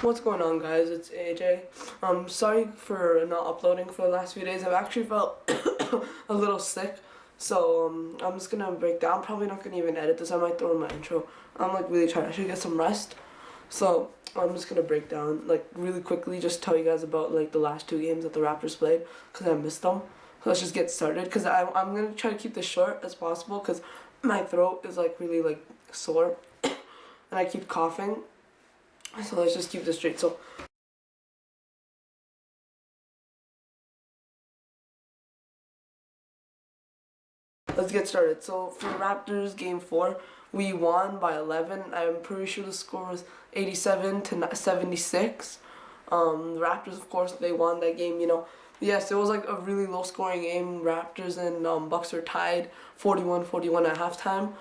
What's going on, guys? It's AJ. Sorry for not uploading for the last few days. I've actually felt a little sick, so I'm just gonna break down. I'm probably not gonna even edit this. I might throw in my intro. I'm like really trying to actually get some rest, so I'm just gonna break down like really quickly. Just tell you guys about like the last two games that the Raptors played because I missed them. So let's just get started because I'm gonna try to keep this short as possible because my throat is like really like sore and I keep coughing. So let's just keep this straight. So let's get started. So for Raptors game 4, we won by 11. I'm pretty sure the score was 87-76. The Raptors, of course, they won that game. Yes, it was like a really low scoring game. Raptors and Bucks were tied 41-41 at halftime.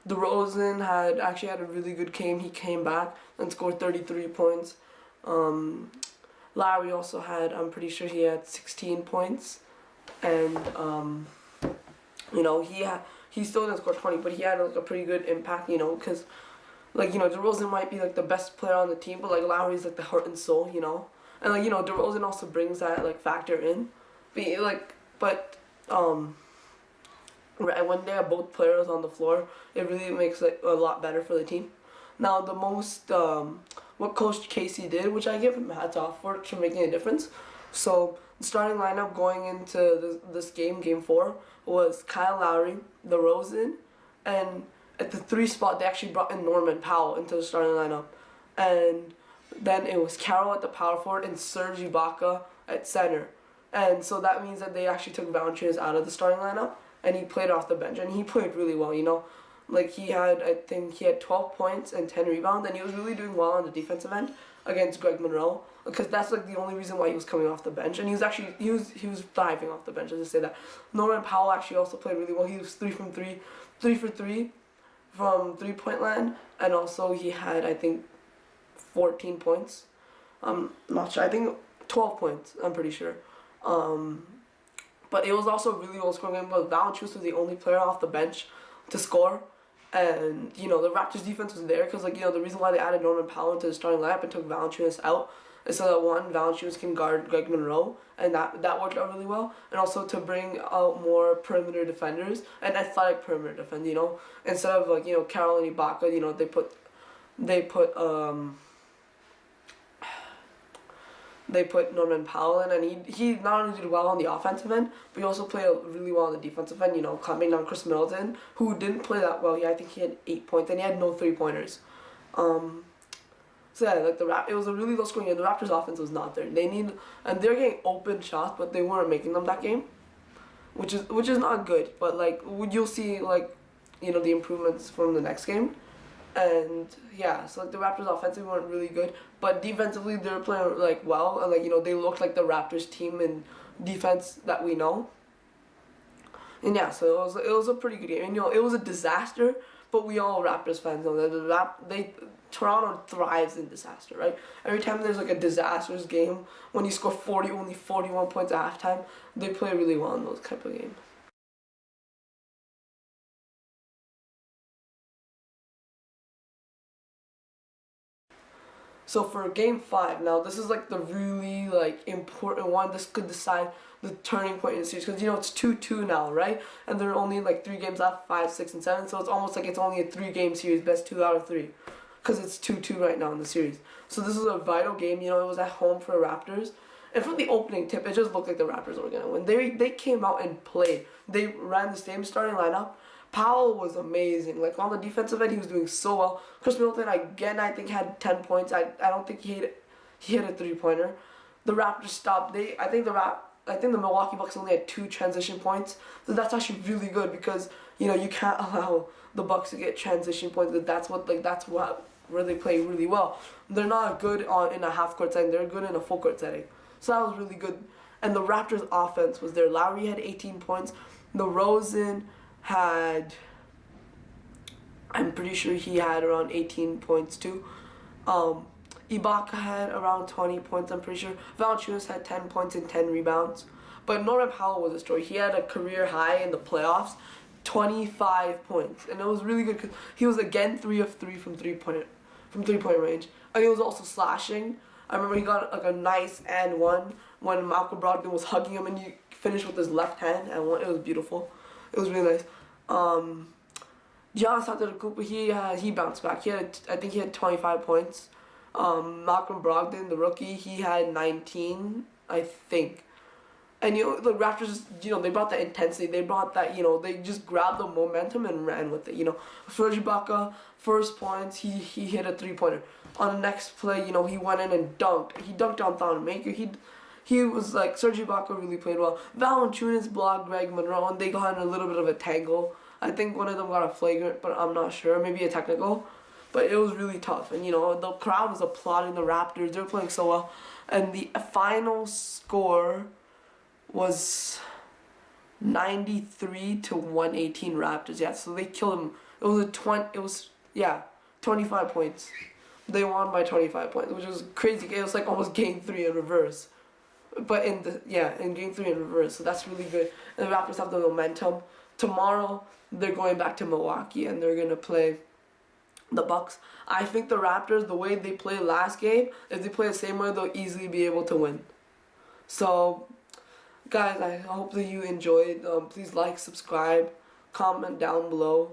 DeRozan had a really good game. He came back and scored 33 points. Lowry also had, I'm pretty sure he had 16 points. And, he still didn't score 20, but he had like a pretty good impact, because, DeRozan might be like the best player on the team, but like Lowry's like the heart and soul, And DeRozan also brings that like factor in. When they have both players on the floor, it really makes it a lot better for the team. Now, what Coach Casey did, which I give him hats off for making a difference. So, the starting lineup going into this game 4, was Kyle Lowry, DeRozan, and at the 3 spot, they actually brought in Norman Powell into the starting lineup. And then it was Carroll at the power forward and Serge Ibaka at center. And so that means that they actually took Valanciunas out of the starting lineup. And he played off the bench, and he played really well, I think he had 12 points and 10 rebounds, and he was really doing well on the defensive end against Greg Monroe, because that's like the only reason why he was coming off the bench, and he was thriving off the bench, as I say that. Norman Powell actually also played really well. He was 3 for 3 from 3-point land, and also he had, I think, 14 points. I'm not sure. I think 12 points, I'm pretty sure. But it was also a really low scoring game, but Valanciunas was the only player off the bench to score. And, the Raptors defense was there because, the reason why they added Norman Powell into the starting lineup and took Valanciunas out is so that, one, Valanciunas can guard Greg Monroe, and that worked out really well. And also to bring out more perimeter defenders, and athletic perimeter defend, Instead of, Carroll and Ibaka, they put Norman Powell in, and he not only did well on the offensive end, but he also played really well on the defensive end, coming down Chris Middleton, who didn't play that well. I think he had 8 points, and he had no 3-pointers. It was a really low scoring game. The Raptors' offense was not there. And they're getting open shots, but they weren't making them that game, which is not good. But you'll see the improvements from the next game. And yeah, so the Raptors offensively weren't really good, but defensively they were playing well, and they looked like the Raptors team in defense that we know. And yeah, so it was a pretty good game. And it was a disaster, but we all Raptors fans know that Toronto thrives in disaster, right? Every time there's a disastrous game, when you score only 41 points at halftime, they play really well in those type of games. So for game 5, now this is the really important one. This could decide the turning point in the series because it's 2-2 now, right? And there are only 3 games left, 5, 6, and 7. So it's almost like it's only a 3-game series, best 2 out of 3, because it's 2-2 right now in the series. So this is a vital game. It was at home for the Raptors. And from the opening tip, it just looked like the Raptors were gonna win. They came out and played. They ran the same starting lineup. Powell was amazing. On the defensive end, he was doing so well. Chris Middleton, again, I think had 10 points. I don't think he hit a 3-pointer. The Raptors stopped. I think the Milwaukee Bucks only had 2 transition points. So that's actually really good because you can't allow the Bucks to get transition points. That's where they play really well. They're not good in a half-court setting. They're good in a full-court setting. So that was really good. And the Raptors' offense was there. Lowry had 18 points. DeRozan had, I'm pretty sure he had around 18 points too. Ibaka had around 20 points, I'm pretty sure. Valanciunas had 10 points and 10 rebounds. But Norman Powell was a story. He had a career high in the playoffs 25 points, and it was really good because he was again 3 of 3 from 3-point range, and he was also slashing. I remember he got like a nice and one when Malcolm Brogdon was hugging him, and he finished with his left hand and one. It was beautiful. It was really nice. Giannis Antetokounmpo, he bounced back. I think he had 25 points. Malcolm Brogdon, the rookie, he had 19, I think. And the Raptors, they brought that intensity. They brought that, they just grabbed the momentum and ran with it. Serge Ibaka, first points, he hit a 3-pointer. On the next play, he went in and dunked. He dunked on Thonmaker. He was like, Serge Ibaka really played well. Valanciunas blocked Greg Monroe, and they got in a little bit of a tangle. I think one of them got a flagrant, but I'm not sure. Maybe a technical. But it was really tough. And, the crowd was applauding the Raptors. They were playing so well. And the final score was 93 to 118 Raptors. Yeah, so they killed them. It was 25 points. They won by 25 points, which was crazy. It was like almost game 3 in reverse. But in game 3 in reverse. So that's really good. And the Raptors have the momentum. Tomorrow they're going back to Milwaukee and they're gonna play the Bucks. I think the Raptors, the way they played last game, if they play the same way, they'll easily be able to win. So, guys, I hope that you enjoyed. Please like, subscribe, comment down below.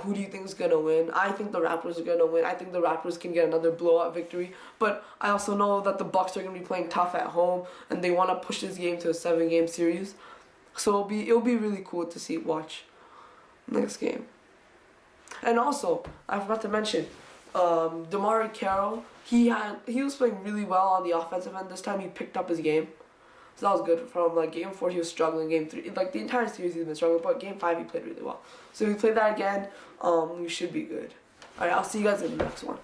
Who do you think is going to win? I think the Raptors are going to win. I think the Raptors can get another blowout victory. But I also know that the Bucks are going to be playing tough at home, and they want to push this game to a 7-game series. So it'll be really cool to watch next game. And also, I forgot to mention, DeMar Carroll, he was playing really well on the offensive end this time. He picked up his game. So that was good for him. Like, game 4, he was struggling. Game 3, like, the entire series he's been struggling. But game 5, he played really well. So if we play that again, we should be good. Alright, I'll see you guys in the next one.